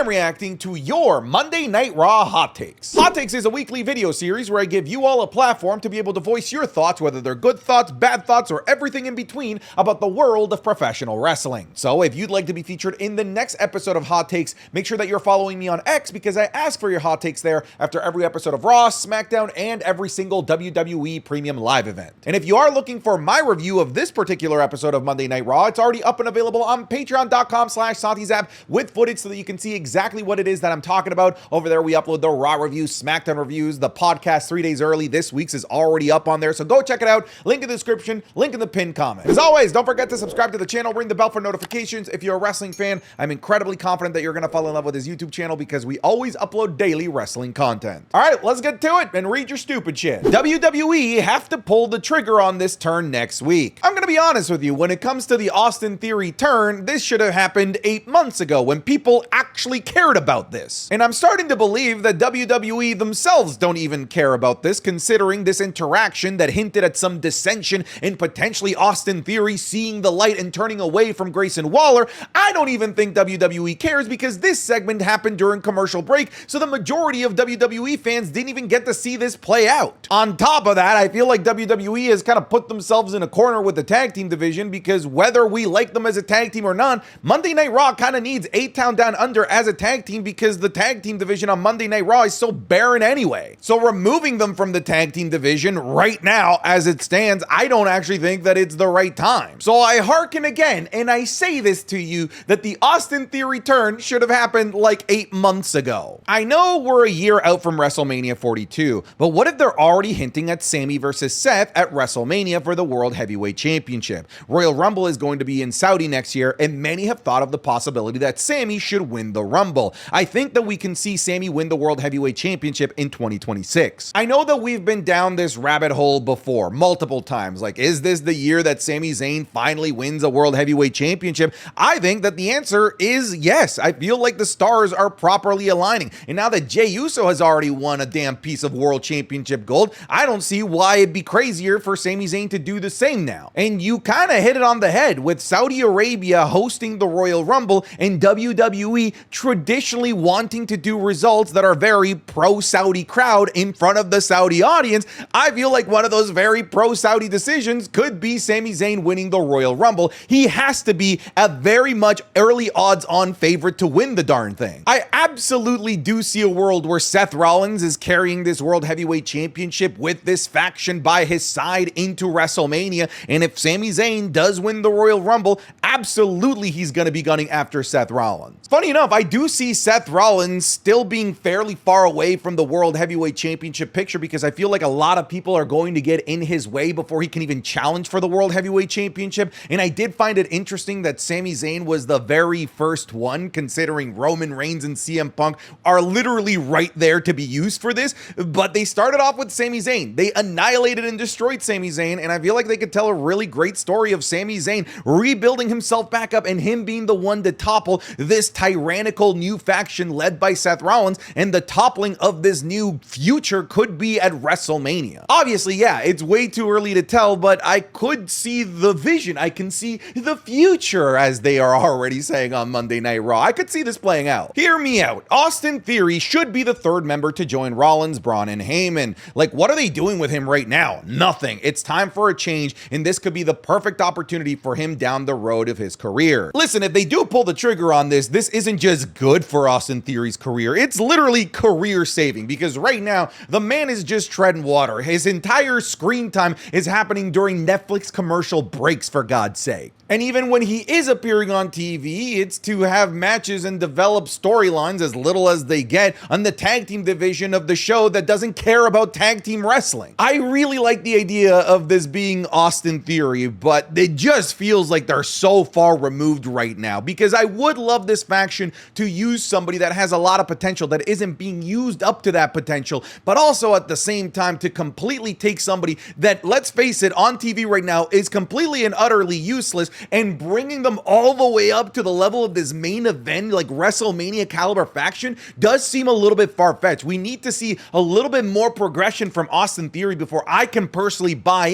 am reacting to your Monday Night Raw Hot Takes. Hot Takes is a weekly video series where I give you all a platform to be able to voice your thoughts, whether they're good thoughts, bad thoughts, or everything in between about the world of professional wrestling. So if you'd like to be featured in the next episode of Hot Takes, make sure that you're following me on X because I ask for your hot takes there after every episode of Raw, SmackDown, and every single WWE Premium Live event. And if you are looking for my review of this particular episode of Monday Night Raw, it's already up and available on patreon.com/SantiZap with footage so that you can see exactly what it is that I'm talking about. Over there, we upload the Raw reviews, SmackDown reviews, the podcast 3 days early. This week's is already up on there, so go check it out. Link in the description, link in the pinned comment. As always, don't forget to subscribe to the channel, ring the bell for notifications. If you're a wrestling fan, I'm incredibly confident that you're going to fall in love with this YouTube channel because we always upload daily wrestling content. All right, let's get to it and read your stupid shit. WWE have to pull the trigger on this turn next week. I'm going to be honest with you, when it comes to the Austin Theory turn, this should have happened 8 months ago when people actually cared about this. And I'm starting to believe that WWE themselves don't even care about this, considering this interaction that hinted at some dissension in potentially Austin Theory seeing the light and turning away from Grayson Waller. I don't even think WWE cares because this segment happened during commercial break, so the majority of WWE fans didn't even get to see this play out. On top of that, I feel like WWE has kind of put themselves in a corner with the tag team division because whether we like them as a tag team or not, Monday Night Raw kind of needs A-Town Down Under as a tag team because the tag team division on Monday Night Raw is so barren anyway. So removing them from the tag team division right now as it stands, I don't actually think that it's the right time. So I hearken again and I say this to you that the Austin Theory turn should have happened like 8 months ago. I know we're a year out from WrestleMania 42, but what if they're already hinting at Sami versus Seth at WrestleMania for the World Heavyweight Championship? Royal Rumble is going to be in Saudi next year, and many have thought of the possibility that Sami should win the Rumble. I think that we can see Sami win the World Heavyweight Championship in 2026. I know that we've been down this rabbit hole before, multiple times. Like, is this the year that Sami Zayn finally wins a World Heavyweight Championship? I think that the answer is yes. I feel like the stars are properly aligning. And now that Jey USO has already won a damn piece of World Championship gold, I don't see why it'd be crazier for Sami Zayn to do the same now. And you kind of hit it on the head with Saudi Arabia hosting the Royal Rumble and WWE traditionally wanting to do results that are very pro-Saudi crowd in front of the Saudi audience. I feel like one of those very pro-Saudi decisions could be Sami Zayn winning the Royal Rumble. He has to be a very much early odds-on favorite to win the darn thing. I absolutely do see a world where Seth Rollins is carrying this World Heavyweight Championship with this faction by his side into WrestleMania, and if Sami Zayn does win the Royal Rumble, absolutely he's going to be gunning after Seth Rollins. Funny enough, I do see Seth Rollins still being fairly far away from the World Heavyweight Championship picture because I feel like a lot of people are going to get in his way before he can even challenge for the World Heavyweight Championship, and I did find it interesting that Sami Zayn was the very first one, considering Roman Reigns and CM Punk are literally right there to be used for this, but they started off with Sami Zayn. They annihilated and destroyed Sami Zayn, and I feel like they could tell a really great story of Sami Zayn rebuilding himself back up and him being the one to topple this tyrannical new faction led by Seth Rollins, and the toppling of this new future could be at WrestleMania. Obviously, yeah, it's way too early to tell, but I could see the vision. I can see the future, as they are already saying on Monday Night Raw. I could see this playing out. Hear me out. Austin Theory should be the third member to join Rollins, Braun, and Heyman. Like, what are they doing with him right now? Nothing. It's time for a change, and this could be the perfect opportunity for him down the road of his career. Listen, if they do pull the trigger on this, this isn't just good for Austin Theory's career. It's literally career saving because right now, the man is just treading water. His entire screen time is happening during Netflix commercial breaks, for God's sake. And even when he is appearing on TV, it's to have matches and develop storylines as little as they get on the tag team division of the show that doesn't care about tag team wrestling. I really like the idea of this being Austin Theory, but it just feels like they're so far removed right now because I would love this faction to use somebody that has a lot of potential that isn't being used up to that potential, but also at the same time to completely take somebody that, let's face it, on TV right now is completely and utterly useless and bringing them all the way up to the level of this main event, like WrestleMania caliber faction, does seem a little bit far-fetched. We need to see a little bit more progression from Austin Theory before I can personally buy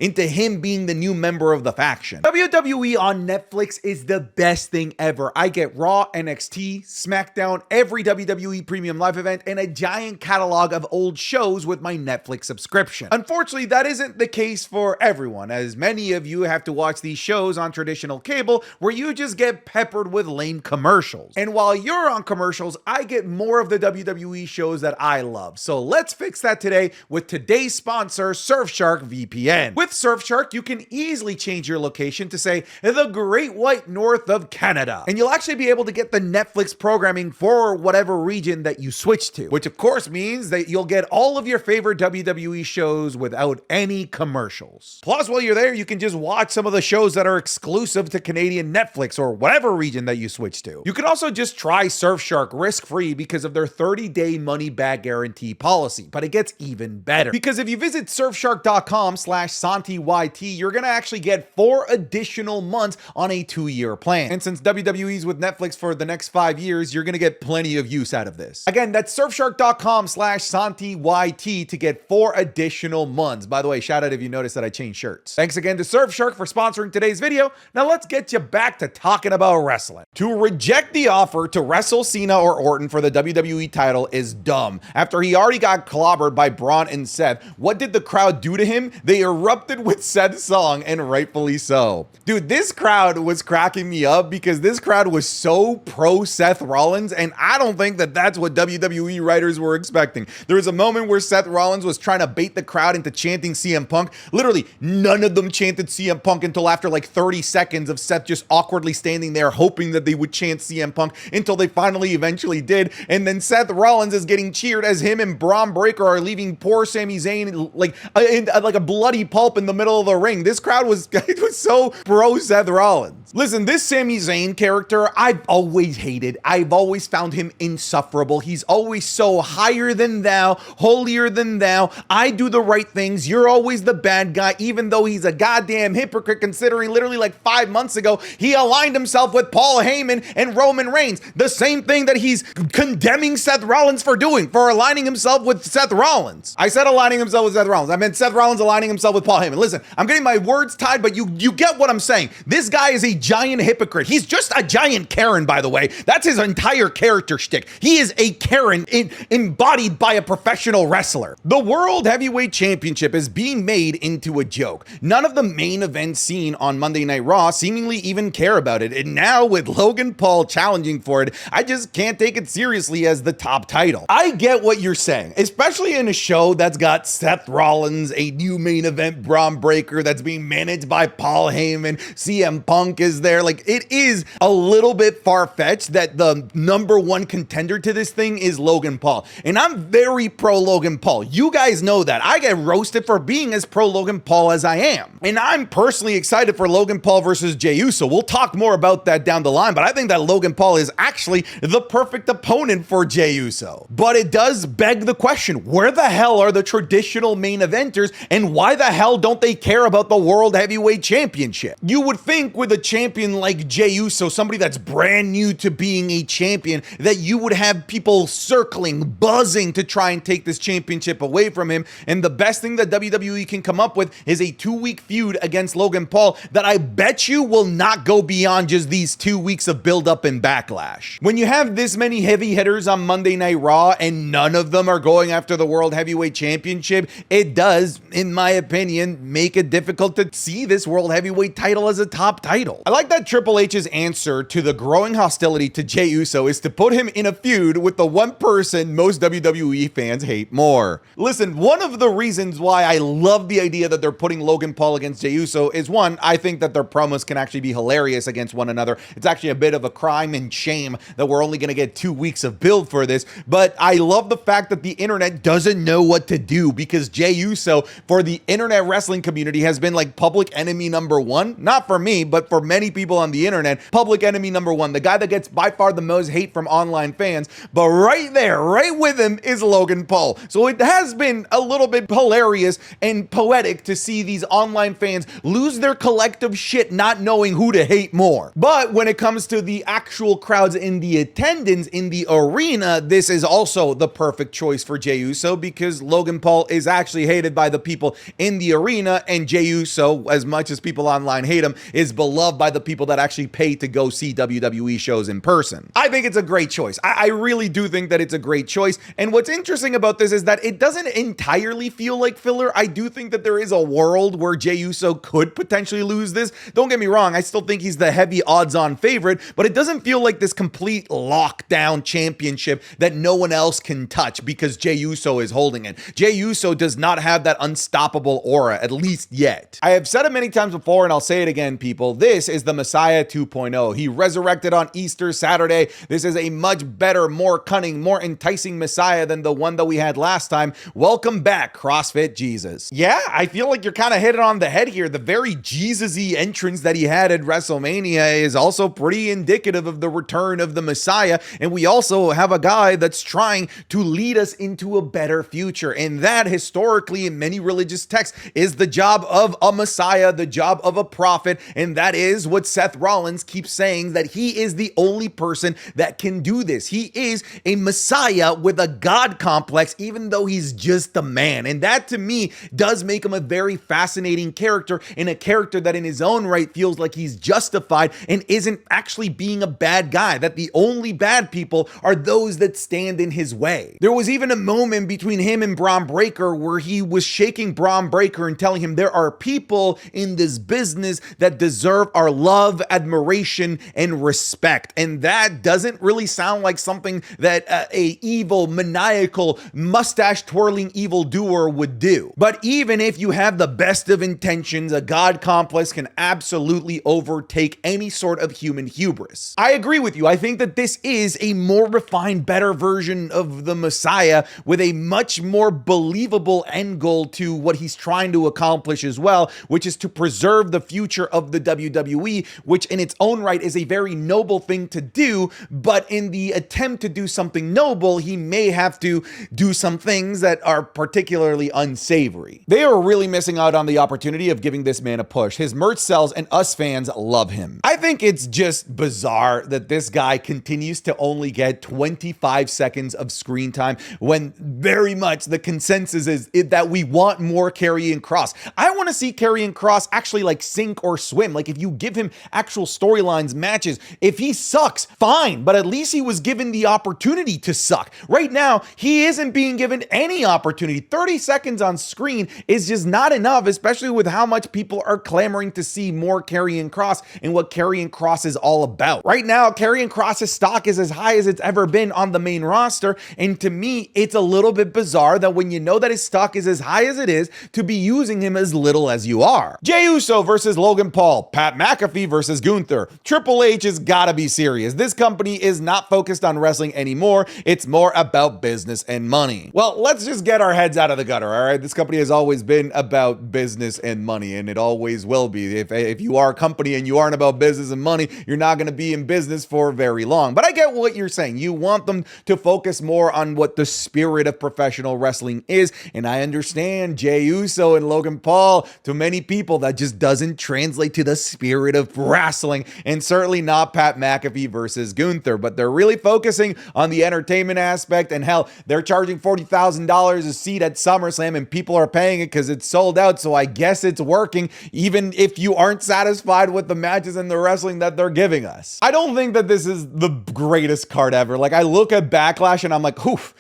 into him being the new member of the faction. WWE on Netflix is the best thing ever. I get Raw, NXT, SmackDown, every WWE Premium Live event, and a giant catalog of old shows with my Netflix subscription. Unfortunately, that isn't the case for everyone, as many of you have to watch these shows on traditional cable where you just get peppered with lame commercials. And while you're on commercials, I get more of the WWE shows that I love. So let's fix that today with today's sponsor, Surfshark VPN. With Surfshark, you can easily change your location to say the Great White North of Canada, and you'll actually be able to get the Netflix programming for whatever region that you switch to, which of course means that you'll get all of your favorite WWE shows without any commercials. Plus, while you're there, you can just watch some of the shows that are exclusive to Canadian Netflix or whatever region that you switch to. You can also just try Surfshark risk-free because of their 30-day money-back guarantee policy, but it gets even better because if you visit surfshark.com/SantiYT, you're gonna actually get 4 additional months on a 2-year plan. And since WWE's with Netflix for the next 5 years, you're gonna get plenty of use out of this. Again, that's surfshark.com/SantiYT to get 4 additional months. By the way, shout out if you noticed that I changed shirts. Thanks again to Surfshark for sponsoring today's video. Now let's get you back to talking about wrestling. To reject the offer to wrestle Cena or Orton for the WWE title is dumb. After he already got clobbered by Braun and Seth, what did the crowd do to him? They erupted with Seth's song, and rightfully so. Dude, this crowd was cracking me up because this crowd was so pro Seth Rollins, and I don't think that that's what WWE writers were expecting. There was a moment where Seth Rollins was trying to bait the crowd into chanting CM Punk. Literally, none of them chanted CM Punk until after like 30 seconds of Seth just awkwardly standing there hoping that they would chant CM Punk until they finally eventually did. And then Seth Rollins is getting cheered as him and Braun Breaker are leaving poor Sami Zayn like a bloody pulp in the middle of the ring. This crowd was, it was so pro Seth Rollins. Listen, this Sami Zayn character, I've always hated. I've always found him insufferable. He's always so higher than thou, holier than thou. I do the right things. You're always the bad guy, even though he's a goddamn hypocrite, considering literally like 5 months ago, he aligned himself with Paul Heyman and Roman Reigns. The same thing that he's condemning Seth Rollins for doing, for aligning himself with Seth Rollins. I said aligning himself with Seth Rollins. I meant Seth Rollins aligning himself with Paul Heyman. Listen, I'm getting my words tied, but you get what I'm saying. This guy is a giant hypocrite. He's just a giant Karen, by the way. That's his entire character shtick. He is a Karen embodied by a professional wrestler. The World Heavyweight Championship is being made into a joke. None of the main events seen on Monday Night Raw seemingly even care about it. And now with Logan Paul challenging for it, I just can't take it seriously as the top title. I get what you're saying, especially in a show that's got Seth Rollins, a new main event Braun Breaker that's being managed by Paul Heyman, CM Punk is there. Like, it is a little bit far-fetched that the #1 contender to this thing is Logan Paul. And I'm very pro Logan Paul. You guys know that. I get roasted for being as pro Logan Paul as I am. And I'm personally excited for Logan Paul versus Jey Uso. We'll talk more about that down the line, but I think that Logan Paul is actually the perfect opponent for Jey Uso. But it does beg the question, where the hell are the traditional main eventers, and why the hell don't they care about the World Heavyweight Championship? You would think with a champion like Jey Uso, somebody that's brand new to being a champion, that you would have people circling, buzzing to try and take this championship away from him. And the best thing that WWE can come up with is a 2-week feud against Logan Paul that I bet you will not go beyond just these 2 weeks of build-up and backlash. When you have this many heavy hitters on Monday Night Raw and none of them are going after the World Heavyweight Championship, it does, in my opinion, make it difficult to see this World Heavyweight title as a top title. I like that Triple H's answer to the growing hostility to Jey Uso is to put him in a feud with the one person most WWE fans hate more. Listen, one of the reasons why I love the idea that they're putting Logan Paul against Jey Uso is, one, I think that their promos can actually be hilarious against one another. It's actually a bit of a crime and shame that we're only going to get 2 weeks of build for this, but I love the fact that the internet doesn't know what to do, because Jey Uso, for the internet wrestling community, has been like public enemy #1. Not for me, but for many people on the internet, public enemy #1, the guy that gets by far the most hate from online fans. But right there, right with him, is Logan Paul. So it has been a little bit hilarious and poetic to see these online fans lose their collective shit not knowing who to hate more. But when it comes to the actual crowds in the attendance in the arena, this is also the perfect choice for Jey Uso, because Logan Paul is actually hated by the people in the arena, and Jey Uso, as much as people online hate him, is beloved by the people that actually pay to go see WWE shows in person. I think it's a great choice. I really do think that it's a great choice. And what's interesting about this is that it doesn't entirely feel like filler. I do think that there is a world where Jey Uso could potentially lose this. Don't get me wrong, I still think he's the heavy odds-on favorite, but it doesn't feel like this complete lockdown championship that no one else can touch because Jey Uso is holding it. Jey Uso does not have that unstoppable aura, at least yet. I have said it many times before, and I'll say it again, people. This is the Messiah 2.0. He resurrected on Easter Saturday. This is a much better, more cunning, more enticing Messiah than the one that we had last time. Welcome back, CrossFit Jesus. Yeah, I feel like you're kind of hitting on the head here. The very Jesus-y entrance that he had at WrestleMania is also pretty indicative of the return of the Messiah, and we also have a guy that's trying to lead us into a better future, and that historically in many religious texts is the job of a Messiah, the job of a prophet, and that is what Seth Rollins keeps saying, that he is the only person that can do this. He is a Messiah with a God complex, even though he's just a man, and that to me does make him a very fascinating character, and a character that in his own right feels like he's justified and isn't actually being a bad guy, that the only bad people are those that stand in his way. There was even a moment between him and Braun Breaker where he was shaking Braun Breaker and telling him there are people in this business that deserve our love, admiration, and respect. And that doesn't really sound like something that a evil, maniacal, mustache twirling evildoer would do. But even if you have the best of intentions, a God complex can absolutely overtake any sort of human hubris. I agree with you. I think that this is a more refined, better version of the Messiah with a much more believable end goal to what he's trying to accomplish as well, which is to preserve the future of the WWE, which in its own right is a very noble thing to do, but in the attempt to do something noble, he may have to do some things that are particularly unsavory. They are really missing out on the opportunity of giving this man a push. His merch sells and us fans love him. I think it's just bizarre that this guy continues to only get 25 seconds of screen time when very much the consensus is that we want more Karrion Kross. I want to see Karrion Kross actually like sink or swim. Like if you give him actual storylines, matches, if he sucks, fine, but at least he was given the opportunity to suck. Right now, he isn't being given any opportunity. 30 seconds on screen is just not enough, especially with how much people are clamoring to see more Karrion Kross and what Karrion Kross is all about. Right now, Karrion Kross's stock is as high as it's ever been on the main roster, and to me, it's a little bit bizarre that when you know that his stock is as high as it is, to be using him as little as you are. Jey Uso versus Logan Paul, Pat McAfee versus Gunther. Triple H has gotta be serious. This company is not focused on wrestling anymore. It's more about business and money. Well, let's just get our heads out of the gutter, all right? This company has always been about business and money, and it always will be. If you are a company and you aren't about business and money, you're not gonna be in business for very long. But I get what you're saying. You want them to focus more on what the spirit of professional wrestling is, and I understand Jey Uso and Logan Paul, to many people, that just doesn't translate to the spirit of wrestling, and certainly not Pat McAfee versus Gunther, but they're really focusing on the entertainment aspect, and hell, they're charging $40,000 a seat at SummerSlam, and people are paying it because it's sold out, so I guess it's working, even if you aren't satisfied with the matches and the wrestling that they're giving us. I don't think that this is the greatest card ever. Like, I look at Backlash and I'm like, oof.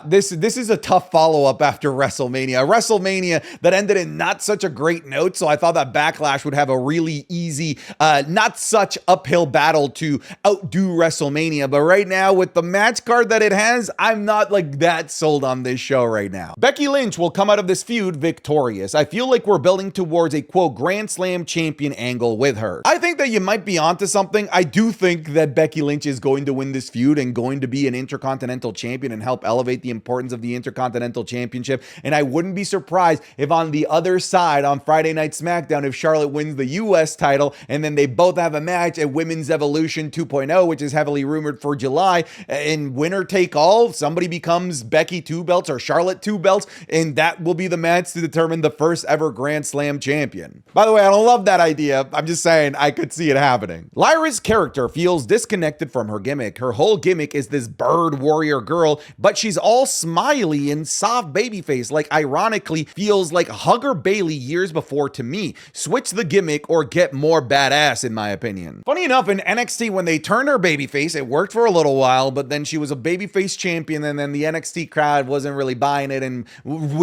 This is a tough follow-up after WrestleMania. A WrestleMania that ended in not such a great note, so I thought that Backlash would have a really easy, not such uphill battle to outdo WrestleMania. But right now, with the match card that it has, I'm not like that sold on this show right now. Becky Lynch will come out of this feud victorious. I feel like we're building towards a, quote, Grand Slam champion angle with her. I think that you might be onto something. I do think that Becky Lynch is going to win this feud and going to be an Intercontinental champion and help elevate elevate the importance of the Intercontinental Championship. And I wouldn't be surprised if on the other side, on Friday Night SmackDown, if Charlotte wins the US title and then they both have a match at Women's Evolution 2.0, which is heavily rumored for July, and winner take all, somebody becomes Becky 2 belts or Charlotte 2 belts, and that will be the match to determine the first ever Grand Slam champion. By the way, I don't love that idea. I'm just saying I could see it happening. Lyra's character feels disconnected from her gimmick. Her whole gimmick is this bird warrior girl, but she's all smiley and soft babyface, like ironically feels like Hugger Bailey years before to me. Switch the gimmick or get more badass, in my opinion. Funny enough, in NXT, when they turned her babyface, it worked for a little while, but then she was a babyface champion, and then the NXT crowd wasn't really buying it and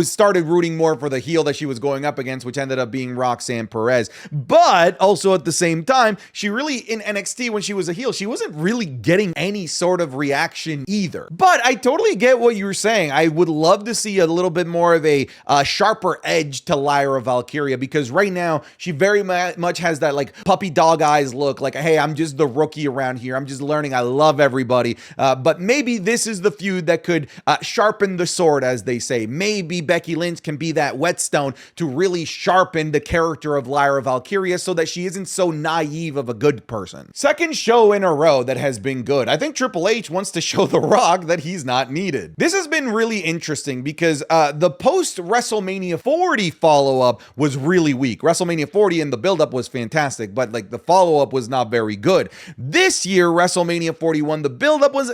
started rooting more for the heel that she was going up against, which ended up being Roxanne Perez. But also at the same time, she really, in NXT, when she was a heel, she wasn't really getting any sort of reaction either. But I totally get what you're saying. I would love to see a little bit more of a sharper edge to Lyra Valkyria, because right now she very much has that like puppy dog eyes look, like, hey, I'm just the rookie around here. I'm just learning. I love everybody. But maybe this is the feud that could sharpen the sword, as they say. Maybe Becky Lynch can be that whetstone to really sharpen the character of Lyra Valkyria so that she isn't so naive of a good person. Second show in a row that has been good. I think Triple H wants to show The Rock that he's not needed. This has been really interesting because the post-WrestleMania 40 follow-up was really weak. WrestleMania 40 and the build-up was fantastic, but like the follow-up was not very good. This year, WrestleMania 41, the build-up was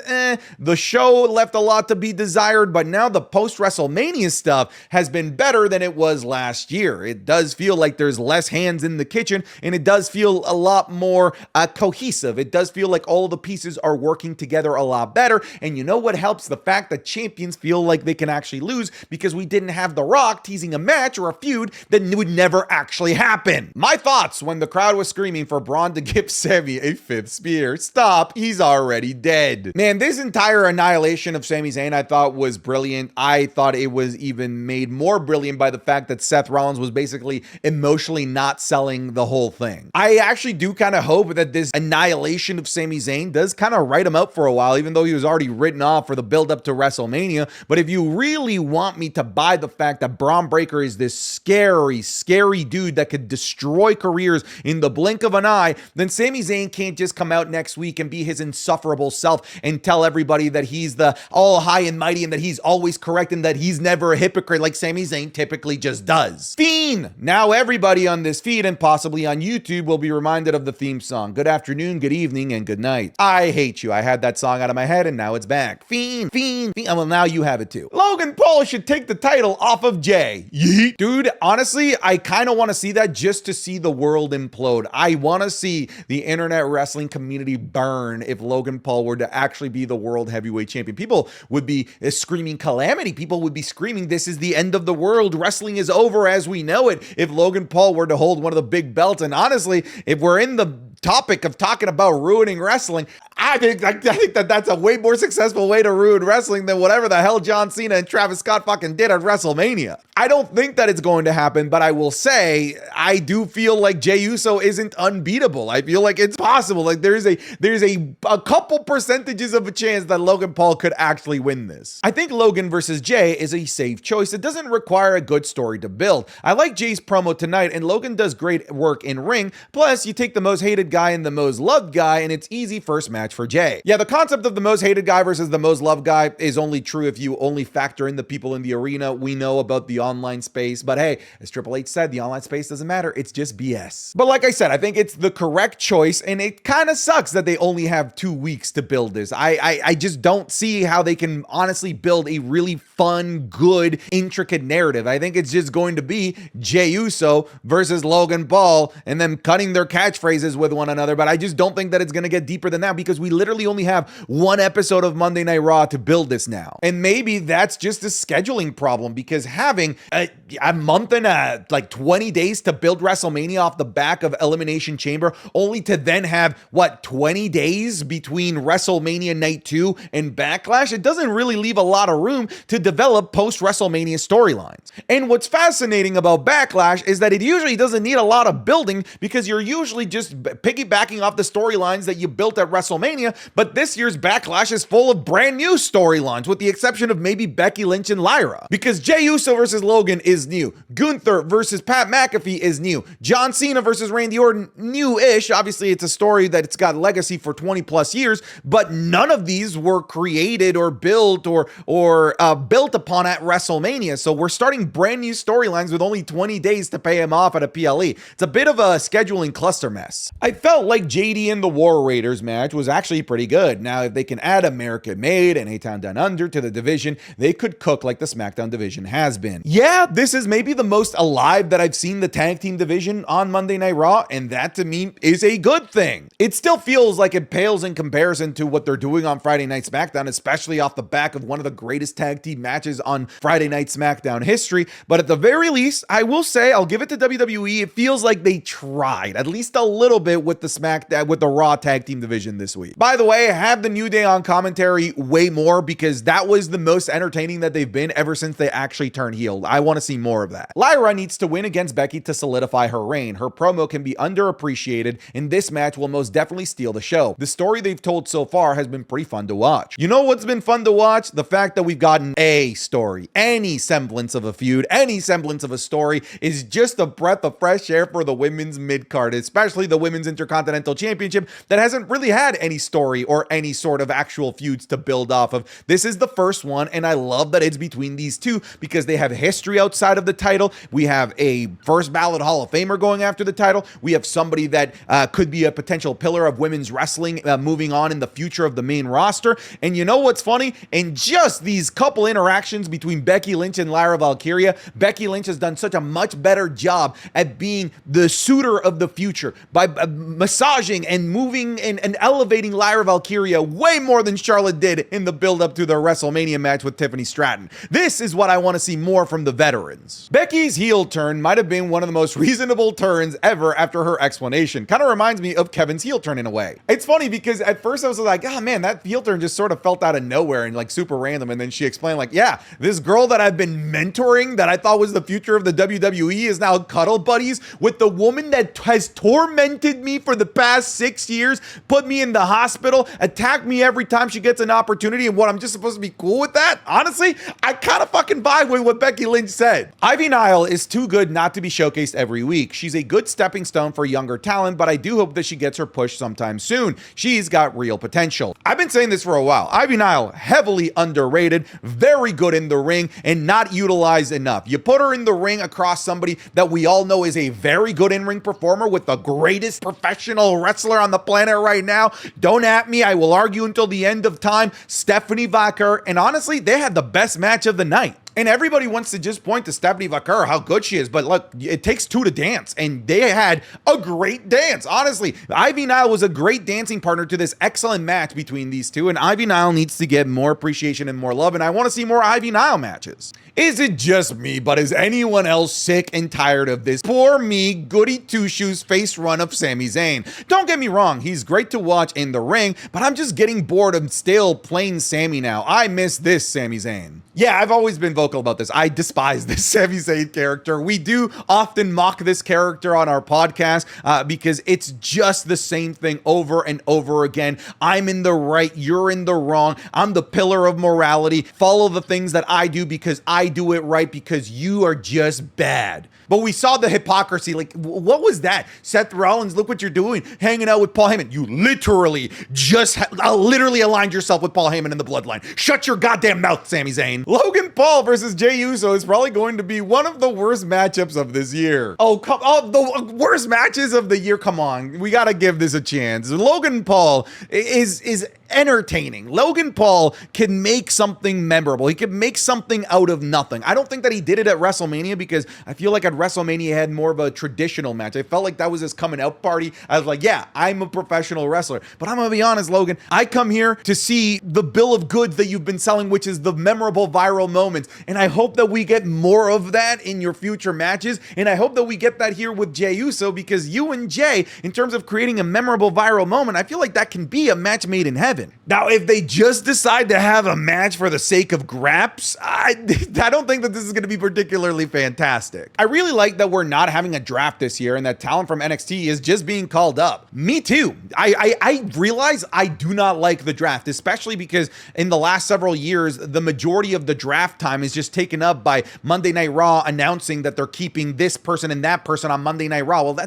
the show left a lot to be desired, but now the post-WrestleMania stuff has been better than it was last year. It does feel like there's less hands in the kitchen, and it does feel a lot more cohesive. It does feel like all the pieces are working together a lot better, and you know what helps? The fact that champions feel like they can actually lose, because we didn't have The Rock teasing a match or a feud that would never actually happen. My thoughts when the crowd was screaming for Braun to give Sami a 5th spear. Stop, he's already dead. Man, this entire annihilation of Sami Zayn I thought was brilliant. I thought it was even made more brilliant by the fact that Seth Rollins was basically emotionally not selling the whole thing. I actually do kind of hope that this annihilation of Sami Zayn does kind of write him out for a while, even though he was already written off for the build up to WrestleMania. But if you really want me to buy the fact that Braun Breaker is this scary dude that could destroy careers in the blink of an eye, then Sami Zayn can't just come out next week and be his insufferable self and tell everybody that he's the all high and mighty and that he's always correct and that he's never a hypocrite like Sami Zayn typically just does. Fiend! Now everybody on this feed and possibly on YouTube will be reminded of the theme song. Good afternoon, good evening, and good night. I hate you. I had that song out of my head and now it's back. Fiend, Fiend, Fiend. Well, now you have it too. Logan Paul should take the title off of Jey. Yeet. Dude, honestly, I kind of want to see that just to see the world implode. I want to see the internet wrestling community burn if Logan Paul were to actually be the world heavyweight champion. People would be screaming calamity. People would be screaming, this is the end of the world. Wrestling is over as we know it if Logan Paul were to hold one of the big belts. And honestly, if we're in the topic of talking about ruining wrestling, I think that that's a way more successful way to ruin wrestling than whatever the hell John Cena and Travis Scott fucking did at WrestleMania. I don't think that it's going to happen, but I will say I do feel like Jey Uso isn't unbeatable. I feel like it's possible. Like there's a couple percentages of a chance that Logan Paul could actually win this. I think Logan versus Jey is a safe choice. It doesn't require a good story to build. I like Jey's promo tonight, and Logan does great work in ring. Plus, you take the most hated guy and the most loved guy, and it's easy first match for Jey. Yeah, the concept of the most hated guy versus the most loved guy is only true if you only factor in the people in the arena. We know about the online space, but hey, as Triple H said, the online space doesn't matter. It's just BS. But like I said, I think it's the correct choice, and it kind of sucks that they only have 2 weeks to build this. I just don't see how they can honestly build a really fun, good, intricate narrative. I think it's just going to be Jey Uso versus Logan Paul and them cutting their catchphrases with one another, but I just don't think that it's going to get deeper than that because we literally only have 1 episode of Monday Night Raw to build this now. And maybe that's just a scheduling problem because having a month and like 20 days to build WrestleMania off the back of Elimination Chamber only to then have, 20 days between WrestleMania Night 2 and Backlash? It doesn't really leave a lot of room to develop post-WrestleMania storylines. And what's fascinating about Backlash is that it usually doesn't need a lot of building because you're usually just piggybacking off the storylines that you built at WrestleMania WrestleMania, but this year's Backlash is full of brand new storylines, with the exception of maybe Becky Lynch and Lyra. Because Jey Uso versus Logan is new, Gunther versus Pat McAfee is new, John Cena versus Randy Orton, new-ish. Obviously, it's a story that it's got legacy for 20 plus years, but none of these were created or built or built upon at WrestleMania. So we're starting brand new storylines with only 20 days to pay him off at a PLE. It's a bit of a scheduling cluster mess. I felt like JD and the War Raiders match was actually pretty good. Now, if they can add American Made and A-Town Down Under to the division, they could cook like the SmackDown division has been. Yeah, this is maybe the most alive that I've seen the tag team division on Monday Night Raw, and that to me is a good thing. It still feels like it pales in comparison to what they're doing on Friday Night SmackDown, especially off the back of one of the greatest tag team matches on Friday Night SmackDown history. But at the very least, I will say, I'll give it to WWE. It feels like they tried at least a little bit with the Raw tag team division this week. By the way, have the New Day on commentary way more, because that was the most entertaining that they've been ever since they actually turned heel. I want to see more of that. Lyra needs to win against Becky to solidify her reign. Her promo can be underappreciated, and this match will most definitely steal the show. The story they've told so far has been pretty fun to watch. You know what's been fun to watch? The fact that we've gotten a story. Any semblance of a feud, any semblance of a story is just a breath of fresh air for the women's mid-card, especially the Women's Intercontinental Championship that hasn't really had any story or any sort of actual feuds to build off of. This is the first one, and I love that it's between these two because they have history outside of the title. We have a first ballot Hall of Famer going after the title. We have somebody that could be a potential pillar of women's wrestling moving on in the future of the main roster. And you know what's funny? In just these couple interactions between Becky Lynch and Lyra Valkyria, Becky Lynch has done such a much better job at being the suitor of the future by massaging and moving and elevating Lyra Valkyria way more than Charlotte did in the build-up to their WrestleMania match with Tiffany Stratton. This is what I want to see more from the veterans. Becky's heel turn might have been one of the most reasonable turns ever after her explanation. Kind of reminds me of Kevin's heel turn in a way. It's funny because at first I was like, oh man, that heel turn just sort of felt out of nowhere and like super random. And then she explained like, yeah, this girl that I've been mentoring that I thought was the future of the WWE is now cuddle buddies with the woman that has tormented me for the past 6 years, put me in the hospital, attacked me every time she gets an opportunity, and what, I'm just supposed to be cool with that? Honestly, I kind of fucking vibe with what Becky Lynch said. Ivy Nile is too good not to be showcased every week. She's a good stepping stone for younger talent, but I do hope that she gets her push sometime soon. She's got real potential. I've been saying this for a while. Ivy Nile, heavily underrated, very good in the ring, and not utilized enough. You put her in the ring across somebody that we all know is a very good in-ring performer with the greatest professional wrestler on the planet right now. Don't at me. I will argue until the end of time. Stephanie Vaquer. And honestly, they had the best match of the night. And everybody wants to just point to Stephanie Vaquer, how good she is. But look, it takes two to dance. And they had a great dance. Honestly, Ivy Nile was a great dancing partner to this excellent match between these two. And Ivy Nile needs to get more appreciation and more love. And I want to see more Ivy Nile matches. Is it just me, but is anyone else sick and tired of this poor me, goody two-shoes face run of Sami Zayn? Don't get me wrong, he's great to watch in the ring, but I'm just getting bored of stale plain Sami now. I miss this Sami Zayn. Yeah, I've always been vocal about this. I despise this Sami Zayn character. We do often mock this character on our podcast because it's just the same thing over and over again. I'm in the right, you're in the wrong. I'm the pillar of morality. Follow the things that I do because I do it right because you are just bad. But we saw the hypocrisy. Like, what was that? Seth Rollins, look what you're doing, hanging out with Paul Heyman. You literally just literally aligned yourself with Paul Heyman in the bloodline. Shut your goddamn mouth, Sami Zayn. Logan Paul versus Jey Uso is probably going to be one of the worst matchups of this year. Oh, the worst matches of the year. Come on, we got to give this a chance. Logan Paul is entertaining. Logan Paul can make something memorable. He can make something out of nothing. I don't think that he did it at WrestleMania because I feel like at WrestleMania he had more of a traditional match. I felt like that was his coming out party. I was like, yeah, I'm a professional wrestler. But I'm gonna be honest, Logan, I come here to see the bill of goods that you've been selling, which is the memorable viral moments. And I hope that we get more of that in your future matches. And I hope that we get that here with Jey Uso because you and Jey, in terms of creating a memorable viral moment, I feel like that can be a match made in heaven. happen. Now, if they just decide to have a match for the sake of graps, I don't think that this is going to be particularly fantastic. I really like that we're not having a draft this year and that talent from NXT is just being called up. Me too. I realize I do not like the draft, especially because in the last several years, the majority of the draft time is just taken up by Monday Night Raw announcing that they're keeping this person and that person on Monday Night Raw. Well,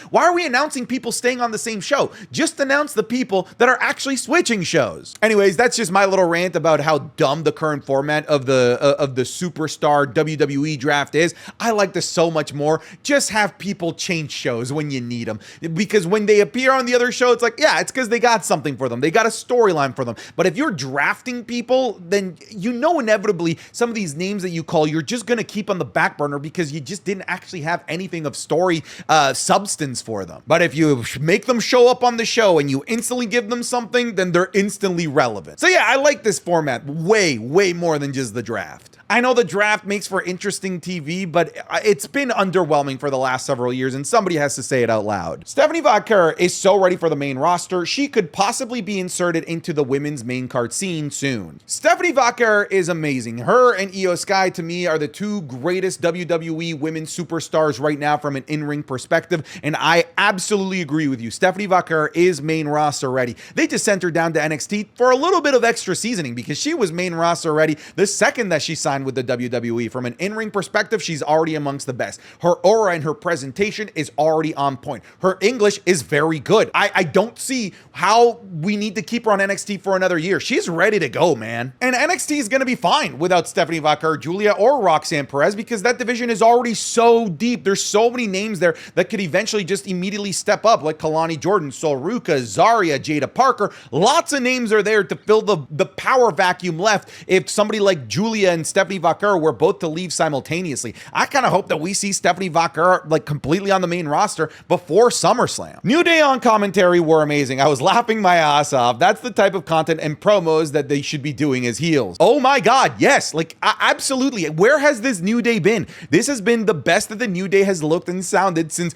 why are we announcing people staying on the same show? Just announce the people that are actually switching shows. Anyways, that's just my little rant about how dumb the current format of the superstar WWE draft is. I like this so much more. Just have people change shows when you need them, because when they appear on the other show, it's like, yeah, it's because they got something for them. They got a storyline for them. But if you're drafting people, then you know inevitably some of these names that you call, you're just going to keep on the back burner because you just didn't actually have anything of story substance for them. But if you make them show up on the show and you instantly give them something, then they're instantly relevant. So yeah, I like this format way, way more than just the draft. I know the draft makes for interesting TV, but it's been underwhelming for the last several years, and somebody has to say it out loud. Stephanie Vaquer is so ready for the main roster, she could possibly be inserted into the women's main card scene soon. Stephanie Vaquer is amazing. Her and Io Sky, to me, are the two greatest WWE women's superstars right now from an in-ring perspective, and I absolutely agree with you. Stephanie Vaquer is main roster ready. They just sent her down to NXT for a little bit of extra seasoning because she was main roster ready the second that she signed with the WWE. From an in-ring perspective, she's already amongst the best. Her aura and her presentation is already on point. Her English is very good. I don't see how we need to keep her on NXT for another year. She's ready to go, man. And NXT is going to be fine without Stephanie Vaquer, Julia, or Roxanne Perez because that division is already so deep. There's so many names there that could eventually just immediately step up, like Kalani Jordan, Soruka, Zarya, Jada Parker. Lots of names are there to fill the power vacuum left if somebody like Julia and Stephanie Vaquer were both to leave simultaneously. I kind of hope that we see Stephanie Vaquer like completely on the main roster before SummerSlam. New Day on commentary were amazing. I was laughing my ass off. That's the type of content and promos that they should be doing as heels. Oh my God, yes, like absolutely. Where has this New Day been? This has been the best that the New Day has looked and sounded since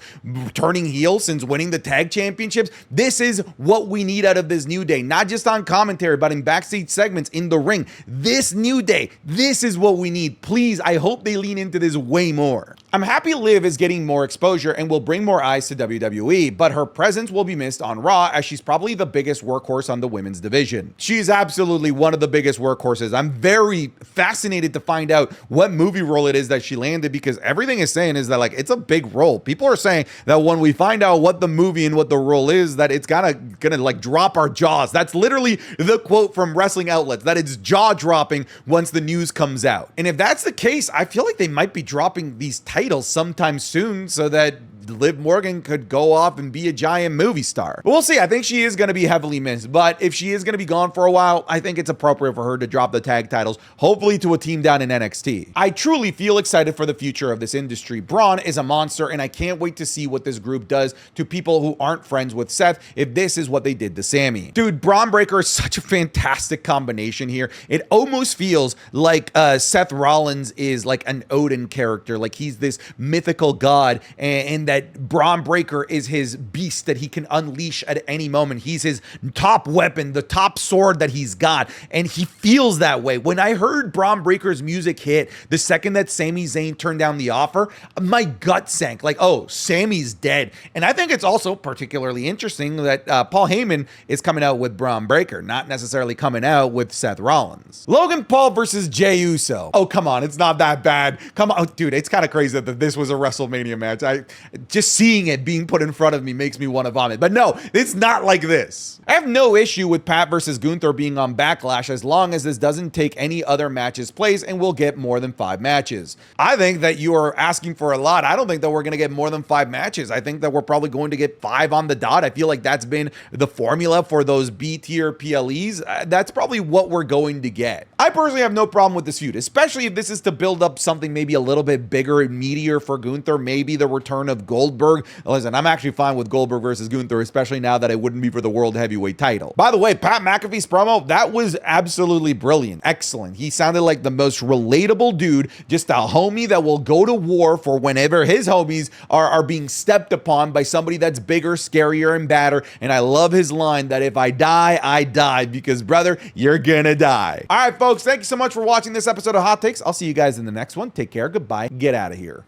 turning heel, since winning the tag championships. This is what we need out of this New Day, not just on commentary, but in backstage segments in the ring. This New Day, this is what we need. Please, I hope they lean into this way more. I'm happy Liv is getting more exposure and will bring more eyes to WWE, but her presence will be missed on Raw as she's probably the biggest workhorse on the women's division. She's absolutely one of the biggest workhorses. I'm very fascinated to find out what movie role it is that she landed because everything is saying is that like it's a big role. People are saying that when we find out what the movie and what the role is, that it's gonna like drop our jaws. That's literally the quote from wrestling outlets, that it's jaw dropping once the news comes out. And if that's the case, I feel like they might be dropping these titles sometime soon so that Liv Morgan could go off and be a giant movie star. But we'll see. I think she is going to be heavily missed, but if she is going to be gone for a while, I think it's appropriate for her to drop the tag titles, hopefully to a team down in NXT. I truly feel excited for the future of this industry. Braun is a monster, and I can't wait to see what this group does to people who aren't friends with Seth if this is what they did to Sami. Dude, Braun Breaker is such a fantastic combination here. It almost feels like Seth Rollins is like an Odin character, like he's this mythical god, and that Braun Breaker is his beast that he can unleash at any moment. He's his top weapon, the top sword that he's got, and he feels that way. When I heard Braun Breaker's music hit, the second that Sami Zayn turned down the offer, my gut sank. Like, oh, Sami's dead. And I think it's also particularly interesting that Paul Heyman is coming out with Braun Breaker, not necessarily coming out with Seth Rollins. Logan Paul versus Jey Uso. Oh, come on, it's not that bad. Come on, dude, it's kind of crazy that this was a WrestleMania match. Just seeing it being put in front of me makes me want to vomit. But no, it's not like this. I have no issue with Pat versus Gunther being on Backlash as long as this doesn't take any other matches place and we'll get more than 5 matches. I think that you are asking for a lot. I don't think that we're going to get more than 5 matches. I think that we're probably going to get 5 on the dot. I feel like that's been the formula for those B-tier PLEs. That's probably what we're going to get. I personally have no problem with this feud, especially if this is to build up something maybe a little bit bigger and meatier for Gunther, maybe the return of Goldberg. Listen, I'm actually fine with Goldberg versus Gunther, especially now that it wouldn't be for the World Heavyweight title. By the way, Pat McAfee's promo, that was absolutely brilliant. Excellent. He sounded like the most relatable dude, just a homie that will go to war for whenever his homies are being stepped upon by somebody that's bigger, scarier, and badder. And I love his line that if I die, I die, because brother, you're gonna die. All right, folks, thank you so much for watching this episode of Hot Takes. I'll see you guys in the next one. Take care. Goodbye. Get out of here.